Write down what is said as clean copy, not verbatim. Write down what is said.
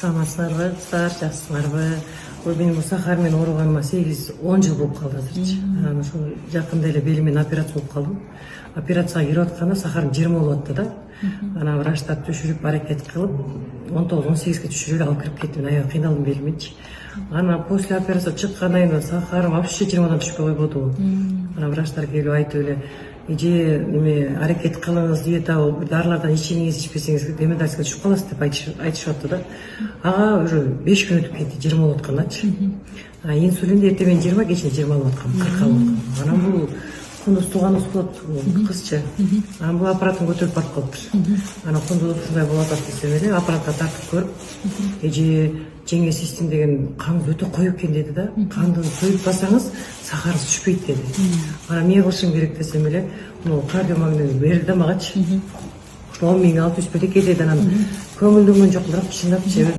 Саламатсыздарбы кыздар, жакшысыңарбы? Менин бул сахар менен ооруганыма 8-10 жыл болуп калды азырчы. Анан ошо жакында эле белимен операция болуп калдым. Операцияга кирип атканда сахарым 20 болуп атты да. Анан врачтар түшүрүп аракет кылып 19-18ге түшүрүп алып кирип кеттим. Аябай кыйналдым белимечи. Анан после операция чыккандан кийин сахарым вообще 20дан түшпөй койбоду. Анан врачтар келип айтып эле же неме аракет кылыңыз, диета дарылардан ичиңиз, ичпесеңиз демедальсызга түшүп каласыз деп айтышып атты да. Ага уже 5 күн өтүп кетти, 20 болуп аткандачы. Инсулинди эртең менен 20, кечээ 20 алып аткам, 40 алып аткам. Анан бул кундуз тууганыбыз болот, кызчы. Анан бул аппаратын көтөрүп барып калыптыр. Анан кундуз ушундай болуп атат десем эле аппаратка тартып көрүп, жеңе систем деген канды өтө коюп экен деди да. Канды коюп бассаңыз сахарыңыз түшпөйт деди. Анан эмне кылышым керек десем эле, кардиомагнит берди да магачы. 10 миң алып түшпөдү кетет. Анан көңүлдүмөн жок, бирок чындап